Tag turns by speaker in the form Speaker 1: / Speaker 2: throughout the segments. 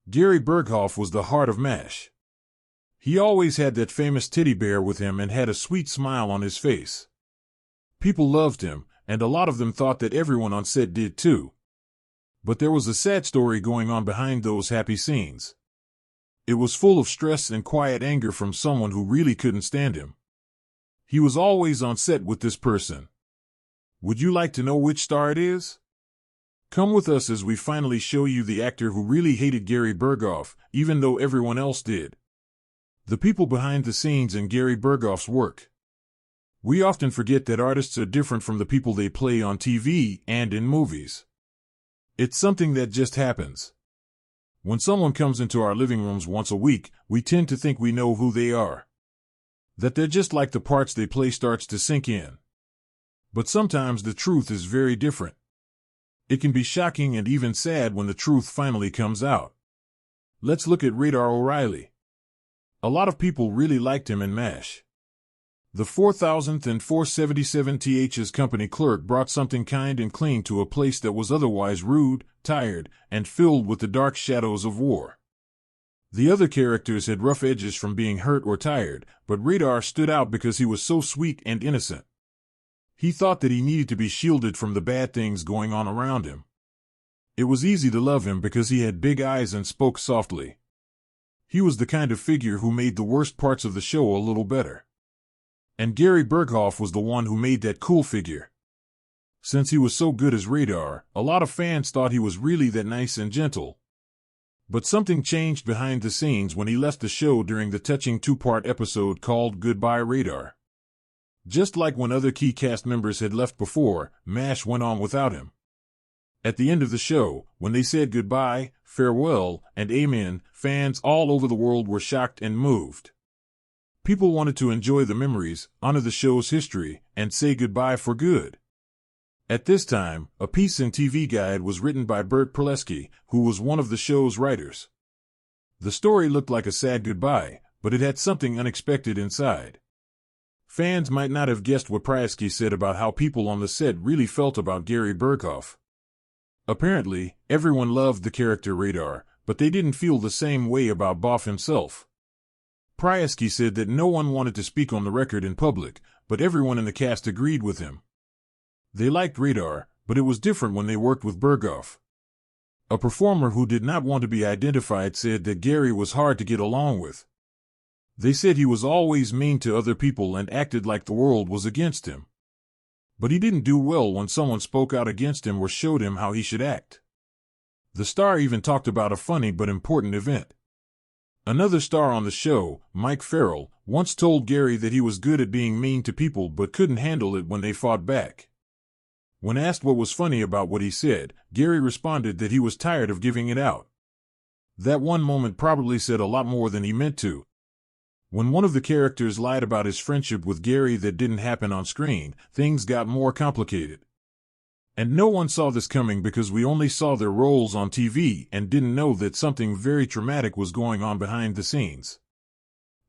Speaker 1: Gary Burghoff was the heart of MASH. He always had that famous teddy bear with him and had a sweet smile on his face. People loved him, and a lot of them thought that everyone on set did too. But there was a sad story going on behind those happy scenes. It was full of stress and quiet anger from someone who really couldn't stand him. He was always on set with this person. Would you like to know which star it is? Come with us as we finally show you the actor who really hated Gary Burghoff, even though everyone else did. The people behind the scenes in Gary Burghoff's work. We often forget that artists are different from the people they play on TV and in movies. It's something that just happens. When someone comes into our living rooms once a week, we tend to think we know who they are. That they're just like the parts they play starts to sink in. But sometimes the truth is very different. It can be shocking and even sad when the truth finally comes out. Let's look at Radar O'Reilly. A lot of people really liked him in MASH. The 4000th and 477th's company clerk brought something kind and clean to a place that was otherwise rude, tired, and filled with the dark shadows of war. The other characters had rough edges from being hurt or tired, but Radar stood out because he was so sweet and innocent. He thought that he needed to be shielded from the bad things going on around him. It was easy to love him because he had big eyes and spoke softly. He was the kind of figure who made the worst parts of the show a little better. And Gary Burghoff was the one who made that cool figure. Since he was so good as Radar, a lot of fans thought he was really that nice and gentle. But something changed behind the scenes when he left the show during the touching two-part episode called Goodbye Radar. Just like when other key cast members had left before, MASH went on without him. At the end of the show, when they said goodbye, farewell, and amen, fans all over the world were shocked and moved. People wanted to enjoy the memories, honor the show's history, and say goodbye for good. At this time, a piece in TV Guide was written by Bert Perleski, who was one of the show's writers. The story looked like a sad goodbye, but it had something unexpected inside. Fans might not have guessed what Perleski said about how people on the set really felt about Gary Burghoff. Apparently, everyone loved the character Radar, but they didn't feel the same way about Boff himself. Perleski said that no one wanted to speak on the record in public, but everyone in the cast agreed with him. They liked Radar, but it was different when they worked with Burghoff. A performer who did not want to be identified said that Gary was hard to get along with. They said he was always mean to other people and acted like the world was against him. But he didn't do well when someone spoke out against him or showed him how he should act. The star even talked about a funny but important event. Another star on the show, Mike Farrell, once told Gary that he was good at being mean to people but couldn't handle it when they fought back. When asked what was funny about what he said, Gary responded that he was tired of giving it out. That one moment probably said a lot more than he meant to. When one of the characters lied about his friendship with Gary that didn't happen on screen, things got more complicated. And no one saw this coming because we only saw their roles on TV and didn't know that something very traumatic was going on behind the scenes.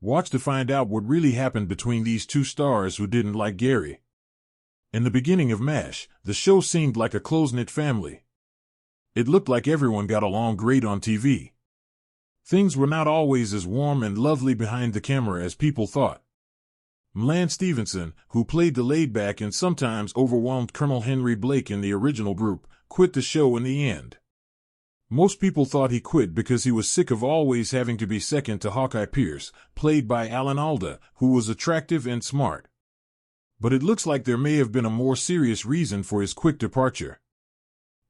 Speaker 1: Watch to find out what really happened between these two stars who didn't like Gary. In the beginning of MASH, the show seemed like a close-knit family. It looked like everyone got along great on TV. Things were not always as warm and lovely behind the camera as people thought. Mlan Stevenson, who played the laid-back and sometimes overwhelmed Colonel Henry Blake in the original group, quit the show in the end. Most people thought he quit because he was sick of always having to be second to Hawkeye Pierce, played by Alan Alda, who was attractive and smart. But it looks like there may have been a more serious reason for his quick departure.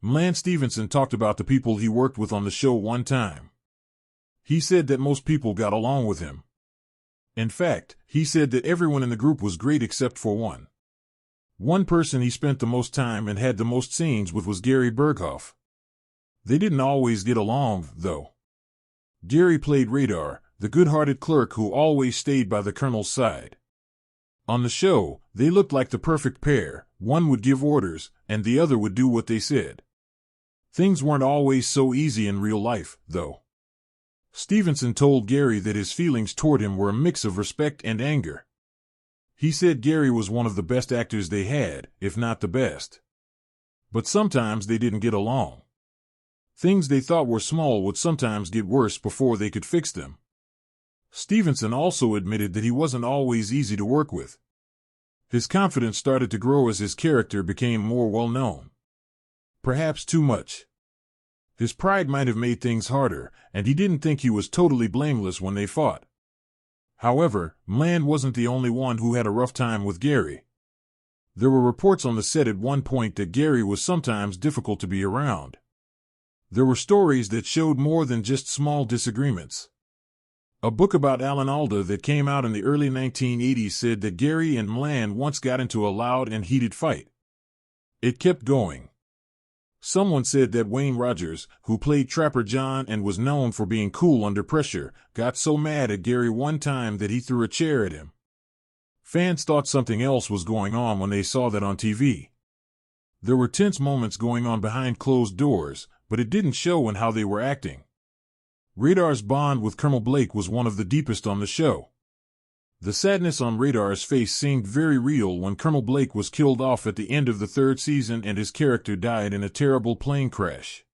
Speaker 1: Mlan Stevenson talked about the people he worked with on the show one time. He said that most people got along with him. In fact, he said that everyone in the group was great except for one. One person he spent the most time and had the most scenes with was Gary Burghoff. They didn't always get along, though. Gary played Radar, the good-hearted clerk who always stayed by the colonel's side. On the show, they looked like the perfect pair. One would give orders, and the other would do what they said. Things weren't always so easy in real life, though. Stevenson told Gary that his feelings toward him were a mix of respect and anger. He said Gary was one of the best actors they had, if not the best. But sometimes they didn't get along. Things they thought were small would sometimes get worse before they could fix them. Stevenson also admitted that he wasn't always easy to work with. His confidence started to grow as his character became more well-known. Perhaps too much. His pride might have made things harder, and he didn't think he was totally blameless when they fought. However, Mland wasn't the only one who had a rough time with Gary. There were reports on the set at one point that Gary was sometimes difficult to be around. There were stories that showed more than just small disagreements. A book about Alan Alda that came out in the early 1980s said that Gary and Mland once got into a loud and heated fight. It kept going. Someone said that Wayne Rogers, who played Trapper John and was known for being cool under pressure, got so mad at Gary one time that he threw a chair at him. Fans thought something else was going on when they saw that on TV. There were tense moments going on behind closed doors, but it didn't show in how they were acting. Radar's bond with Colonel Blake was one of the deepest on the show. The sadness on Radar's face seemed very real when Colonel Blake was killed off at the end of the third season and his character died in a terrible plane crash.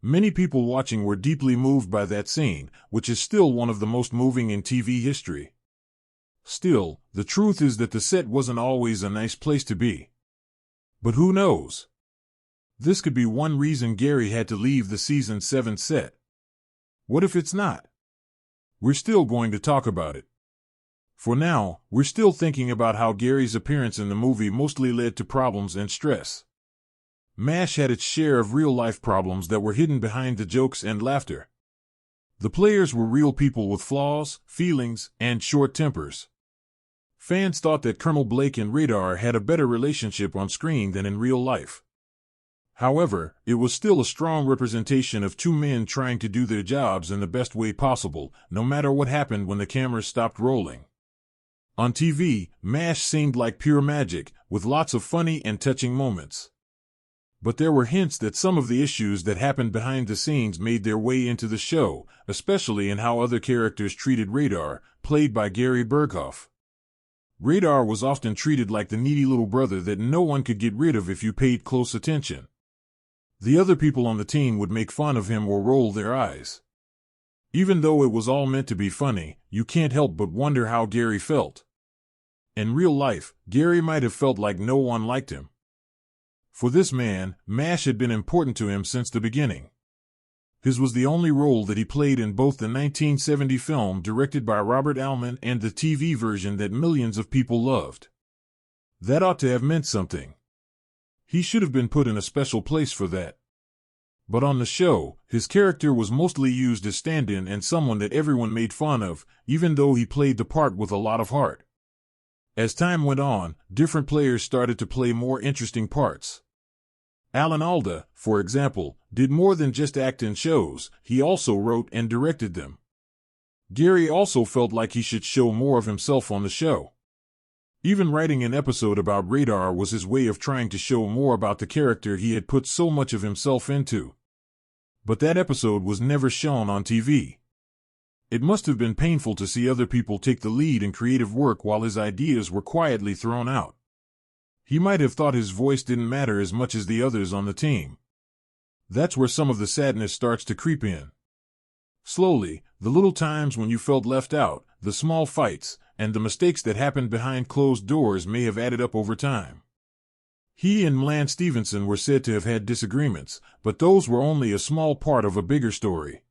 Speaker 1: Many people watching were deeply moved by that scene, which is still one of the most moving in TV history. Still, the truth is that the set wasn't always a nice place to be. But who knows? This could be one reason Gary had to leave the season 7 set. What if it's not? We're still going to talk about it. For now, we're still thinking about how Gary's appearance in the movie mostly led to problems and stress. MASH had its share of real-life problems that were hidden behind the jokes and laughter. The players were real people with flaws, feelings, and short tempers. Fans thought that Colonel Blake and Radar had a better relationship on screen than in real life. However, it was still a strong representation of two men trying to do their jobs in the best way possible, no matter what happened when the cameras stopped rolling. On TV, MASH seemed like pure magic, with lots of funny and touching moments. But there were hints that some of the issues that happened behind the scenes made their way into the show, especially in how other characters treated Radar, played by Gary Burghoff. Radar was often treated like the needy little brother that no one could get rid of if you paid close attention. The other people on the team would make fun of him or roll their eyes. Even though it was all meant to be funny, you can't help but wonder how Gary felt. In real life, Gary might have felt like no one liked him. For this man, MASH had been important to him since the beginning. His was the only role that he played in both the 1970 film directed by Robert Altman and the TV version that millions of people loved. That ought to have meant something. He should have been put in a special place for that. But on the show, his character was mostly used as stand-in and someone that everyone made fun of, even though he played the part with a lot of heart. As time went on, different players started to play more interesting parts. Alan Alda, for example, did more than just act in shows, he also wrote and directed them. Gary also felt like he should show more of himself on the show. Even writing an episode about Radar was his way of trying to show more about the character he had put so much of himself into. But that episode was never shown on TV. It must have been painful to see other people take the lead in creative work while his ideas were quietly thrown out. He might have thought his voice didn't matter as much as the others on the team. That's where some of the sadness starts to creep in. Slowly, the little times when you felt left out, the small fights, and the mistakes that happened behind closed doors may have added up over time. He and Mland Stevenson were said to have had disagreements, but those were only a small part of a bigger story.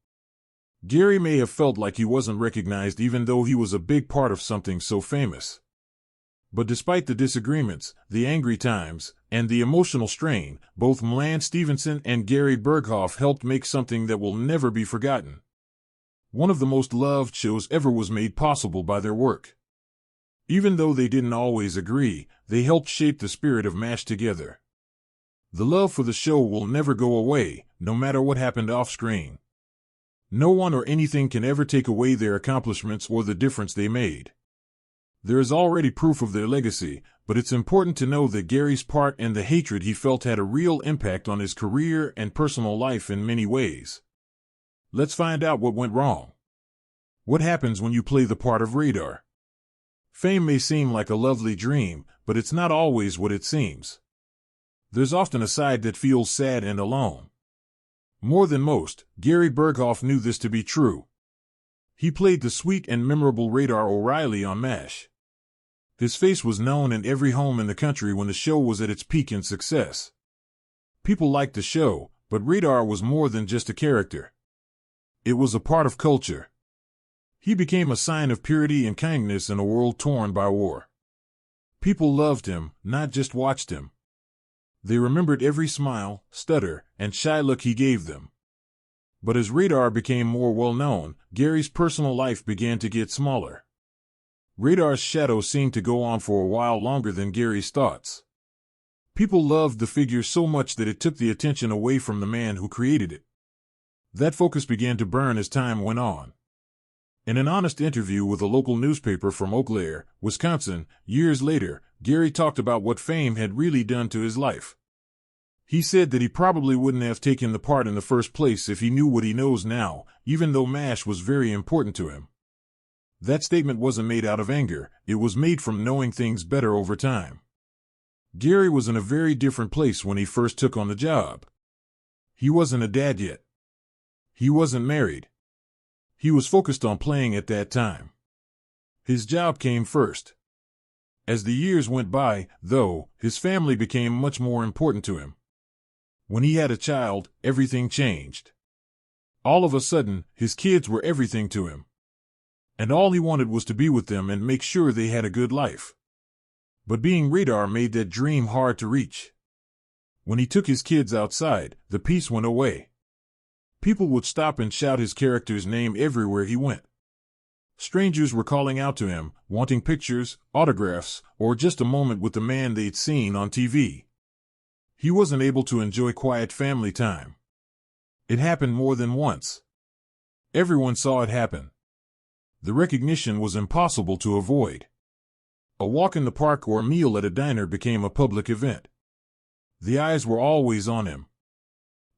Speaker 1: Gary may have felt like he wasn't recognized even though he was a big part of something so famous. But despite the disagreements, the angry times, and the emotional strain, both Mland Stevenson and Gary Burghoff helped make something that will never be forgotten. One of the most loved shows ever was made possible by their work. Even though they didn't always agree, they helped shape the spirit of MASH together. The love for the show will never go away, no matter what happened off-screen. No one or anything can ever take away their accomplishments or the difference they made. There is already proof of their legacy, but it's important to know that Gary's part and the hatred he felt had a real impact on his career and personal life in many ways. Let's find out what went wrong. What happens when you play the part of Radar? Fame may seem like a lovely dream, but it's not always what it seems. There's often a side that feels sad and alone. More than most, Gary Burghoff knew this to be true. He played the sweet and memorable Radar O'Reilly on MASH. His face was known in every home in the country when the show was at its peak in success. People liked the show, but Radar was more than just a character. It was a part of culture. He became a sign of purity and kindness in a world torn by war. People loved him, not just watched him. They remembered every smile, stutter, and shy look he gave them. But as Radar became more well-known, Gary's personal life began to get smaller. Radar's shadow seemed to go on for a while longer than Gary's thoughts. People loved the figure so much that it took the attention away from the man who created it. That focus began to burn as time went on. In an honest interview with a local newspaper from Eau Claire, Wisconsin, years later, Gary talked about what fame had really done to his life. He said that he probably wouldn't have taken the part in the first place if he knew what he knows now, even though MASH was very important to him. That statement wasn't made out of anger, it was made from knowing things better over time. Gary was in a very different place when he first took on the job. He wasn't a dad yet. He wasn't married. He was focused on playing at that time. His job came first. As the years went by, though, his family became much more important to him. When he had a child, everything changed. All of a sudden, his kids were everything to him. And all he wanted was to be with them and make sure they had a good life. But being Radar made that dream hard to reach. When he took his kids outside, the peace went away. People would stop and shout his character's name everywhere he went. Strangers were calling out to him, wanting pictures, autographs, or just a moment with the man they'd seen on TV. He wasn't able to enjoy quiet family time. It happened more than once. Everyone saw it happen. The recognition was impossible to avoid. A walk in the park or a meal at a diner became a public event. The eyes were always on him.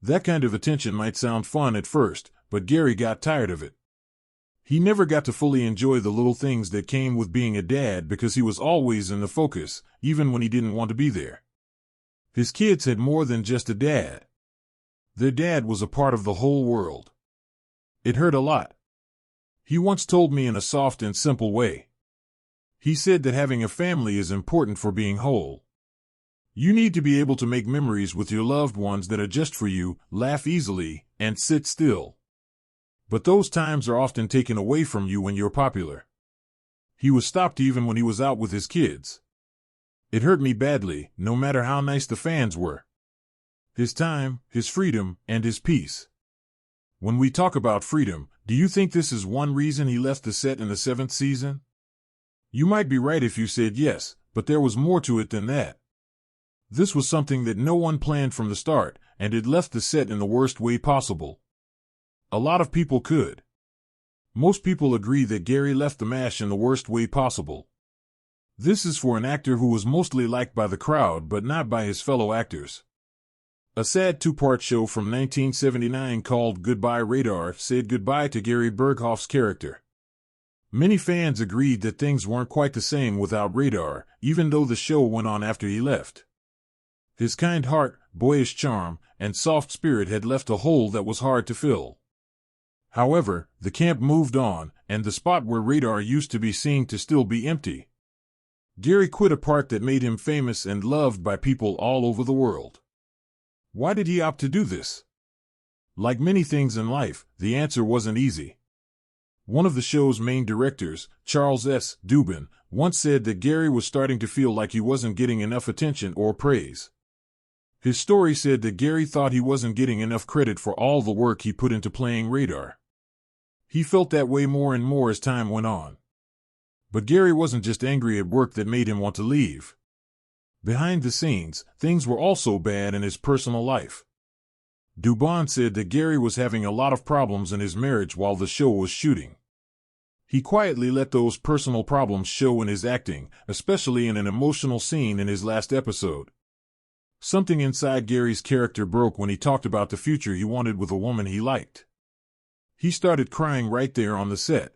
Speaker 1: That kind of attention might sound fun at first, but Gary got tired of it. He never got to fully enjoy the little things that came with being a dad because he was always in the focus, even when he didn't want to be there. His kids had more than just a dad. Their dad was a part of the whole world. It hurt a lot. He once told me in a soft and simple way. He said that having a family is important for being whole. You need to be able to make memories with your loved ones that are just for you, laugh easily, and sit still. But those times are often taken away from you when you're popular. He was stopped even when he was out with his kids. It hurt me badly, no matter how nice the fans were. His time, his freedom, and his peace. When we talk about freedom, do you think this is one reason he left the set in the 7th season? You might be right if you said yes, but there was more to it than that. This was something that no one planned from the start, and it left the set in the worst way possible. A lot of people could. Most people agree that Gary left the MASH in the worst way possible. This is for an actor who was mostly liked by the crowd but not by his fellow actors. A sad 2-part show from 1979 called Goodbye Radar said goodbye to Gary Burghoff's character. Many fans agreed that things weren't quite the same without Radar, even though the show went on after he left. His kind heart, boyish charm, and soft spirit had left a hole that was hard to fill. However, the camp moved on, and the spot where Radar used to be seemed to still be empty. Gary quit a part that made him famous and loved by people all over the world. Why did he opt to do this? Like many things in life, the answer wasn't easy. One of the show's main directors, Charles S. Dubin, once said that Gary was starting to feel like he wasn't getting enough attention or praise. His story said that Gary thought he wasn't getting enough credit for all the work he put into playing Radar. He felt that way more and more as time went on. But Gary wasn't just angry at work that made him want to leave. Behind the scenes, things were also bad in his personal life. Dubin said that Gary was having a lot of problems in his marriage while the show was shooting. He quietly let those personal problems show in his acting, especially in an emotional scene in his last episode. Something inside Gary's character broke when he talked about the future he wanted with a woman he liked. He started crying right there on the set.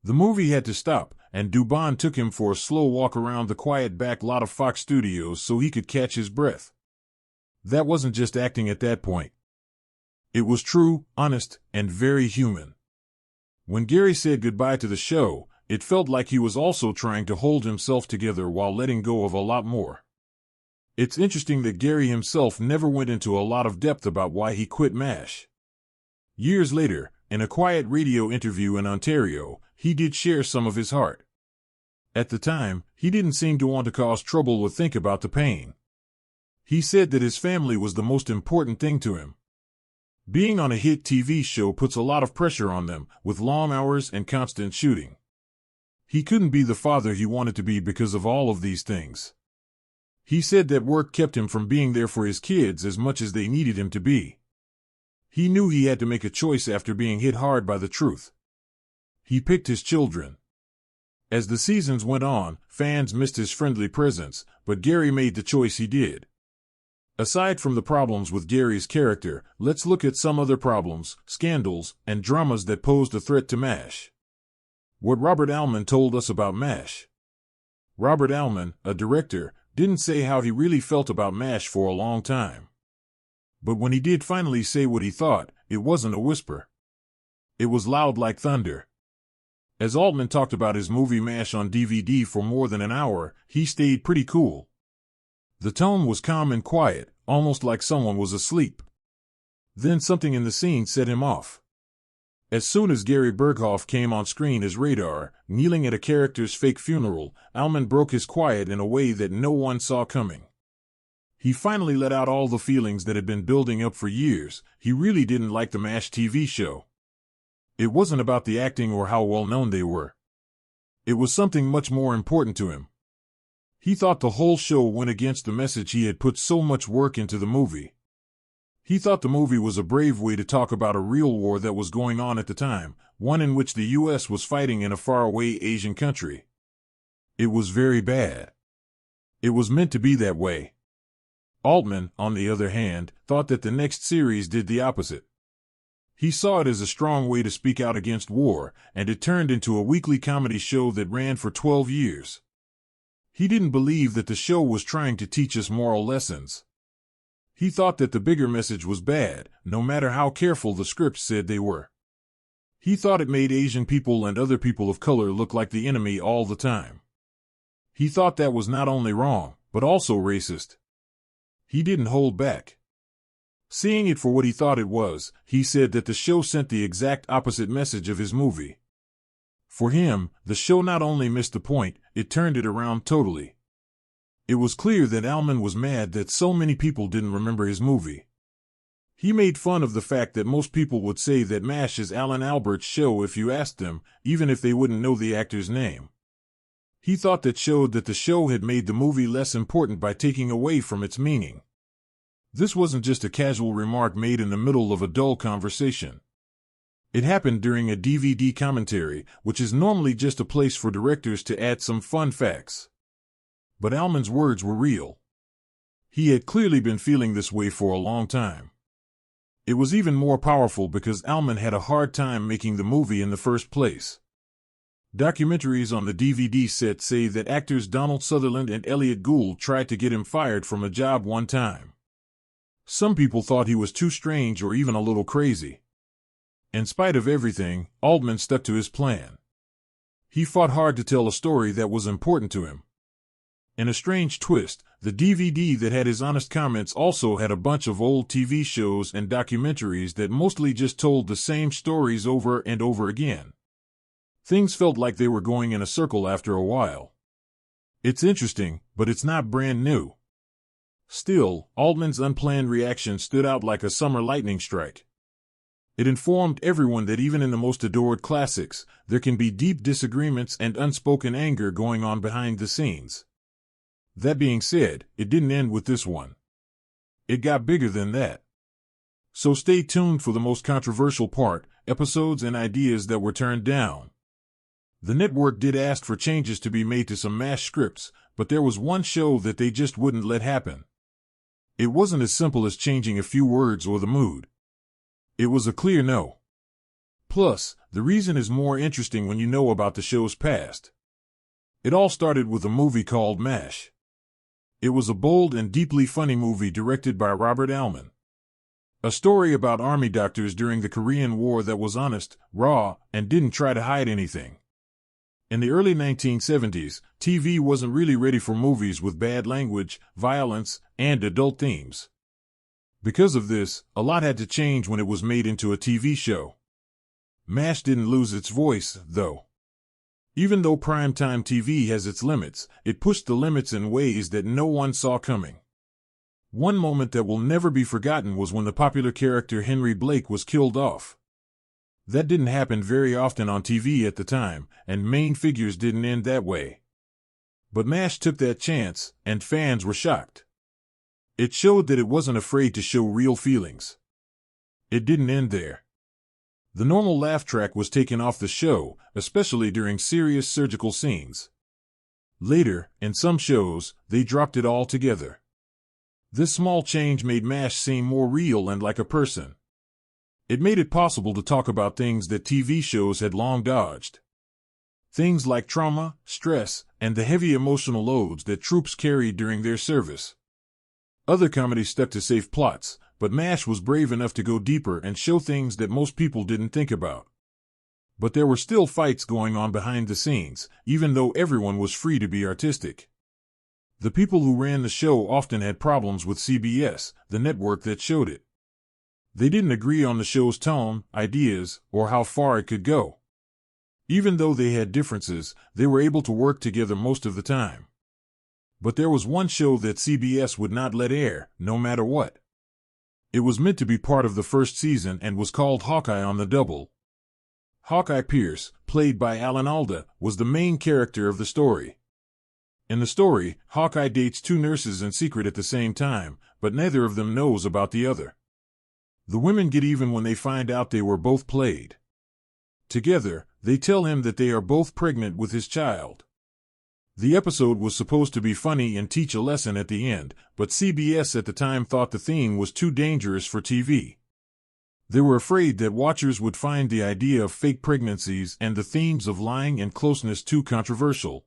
Speaker 1: The movie had to stop, and Dubin took him for a slow walk around the quiet back lot of Fox Studios so he could catch his breath. That wasn't just acting at that point. It was true, honest, and very human. When Gary said goodbye to the show, it felt like he was also trying to hold himself together while letting go of a lot more. It's interesting that Gary himself never went into a lot of depth about why he quit MASH. Years later, in a quiet radio interview in Ontario, he did share some of his heart. At the time, he didn't seem to want to cause trouble or think about the pain. He said that his family was the most important thing to him. Being on a hit TV show puts a lot of pressure on them, with long hours and constant shooting. He couldn't be the father he wanted to be because of all of these things. He said that work kept him from being there for his kids as much as they needed him to be. He knew he had to make a choice after being hit hard by the truth. He picked his children. As the seasons went on, fans missed his friendly presence, but Gary made the choice he did. Aside from the problems with Gary's character, let's look at some other problems, scandals, and dramas that posed a threat to MASH. What Robert Altman told us about MASH. Robert Altman, a director, didn't say how he really felt about MASH for a long time. But when he did finally say what he thought, it wasn't a whisper. It was loud like thunder. As Altman talked about his movie MASH on DVD for more than an hour, he stayed pretty cool. The tone was calm and quiet, almost like someone was asleep. Then something in the scene set him off. As soon as Gary Burghoff came on screen as Radar, kneeling at a character's fake funeral, Altman broke his quiet in a way that no one saw coming. He finally let out all the feelings that had been building up for years. He really didn't like the MASH TV show. It wasn't about the acting or how well known they were. It was something much more important to him. He thought the whole show went against the message he had put so much work into the movie. He thought the movie was a brave way to talk about a real war that was going on at the time, one in which the U.S. was fighting in a faraway Asian country. It was very bad. It was meant to be that way. Altman, on the other hand, thought that the next series did the opposite. He saw it as a strong way to speak out against war, and it turned into a weekly comedy show that ran for 12 years. He didn't believe that the show was trying to teach us moral lessons. He thought that the bigger message was bad, no matter how careful the scripts said they were. He thought it made Asian people and other people of color look like the enemy all the time. He thought that was not only wrong, but also racist. He didn't hold back. Seeing it for what he thought it was, he said that the show sent the exact opposite message of his movie. For him, the show not only missed the point, it turned it around totally. It was clear that Altman was mad that so many people didn't remember his movie. He made fun of the fact that most people would say that MASH is Alan Albert's show if you asked them, even if they wouldn't know the actor's name. He thought that showed that the show had made the movie less important by taking away from its meaning. This wasn't just a casual remark made in the middle of a dull conversation. It happened during a DVD commentary, which is normally just a place for directors to add some fun facts. But Altman's words were real. He had clearly been feeling this way for a long time. It was even more powerful because Altman had a hard time making the movie in the first place. Documentaries on the DVD set say that actors Donald Sutherland and Elliot Gould tried to get him fired from a job one time. Some people thought he was too strange or even a little crazy. In spite of everything, Altman stuck to his plan. He fought hard to tell a story that was important to him. In a strange twist, the DVD that had his honest comments also had a bunch of old TV shows and documentaries that mostly just told the same stories over and over again. Things felt like they were going in a circle after a while. It's interesting, but it's not brand new. Still, Altman's unplanned reaction stood out like a summer lightning strike. It informed everyone that even in the most adored classics, there can be deep disagreements and unspoken anger going on behind the scenes. That being said, it didn't end with this one. It got bigger than that. So stay tuned for the most controversial part, episodes and ideas that were turned down. The network did ask for changes to be made to some MASH scripts, but there was one show that they just wouldn't let happen. It wasn't as simple as changing a few words or the mood. It was a clear no. Plus, the reason is more interesting when you know about the show's past. It all started with a movie called MASH. It was a bold and deeply funny movie directed by Robert Altman. A story about army doctors during the Korean War that was honest, raw, and didn't try to hide anything. In the early 1970s, TV wasn't really ready for movies with bad language, violence, and adult themes. Because of this, a lot had to change when it was made into a TV show. MASH didn't lose its voice, though. Even though primetime TV has its limits, it pushed the limits in ways that no one saw coming. One moment that will never be forgotten was when the popular character Henry Blake was killed off. That didn't happen very often on TV at the time, and main figures didn't end that way. But MASH took that chance, and fans were shocked. It showed that it wasn't afraid to show real feelings. It didn't end there. The normal laugh track was taken off the show, especially during serious surgical scenes. Later, in some shows, they dropped it altogether. This small change made MASH seem more real and like a person. It made it possible to talk about things that TV shows had long dodged. Things like trauma, stress, and the heavy emotional loads that troops carried during their service. Other comedies stuck to safe plots, but MASH was brave enough to go deeper and show things that most people didn't think about. But there were still fights going on behind the scenes, even though everyone was free to be artistic. The people who ran the show often had problems with CBS, the network that showed it. They didn't agree on the show's tone, ideas, or how far it could go. Even though they had differences, they were able to work together most of the time. But there was one show that CBS would not let air, no matter what. It was meant to be part of the first season and was called Hawkeye on the Double. Hawkeye Pierce, played by Alan Alda, was the main character of the story. In the story, Hawkeye dates two nurses in secret at the same time, but neither of them knows about the other. The women get even when they find out they were both played. Together, they tell him that they are both pregnant with his child. The episode was supposed to be funny and teach a lesson at the end, but CBS at the time thought the theme was too dangerous for TV. They were afraid that watchers would find the idea of fake pregnancies and the themes of lying and closeness too controversial.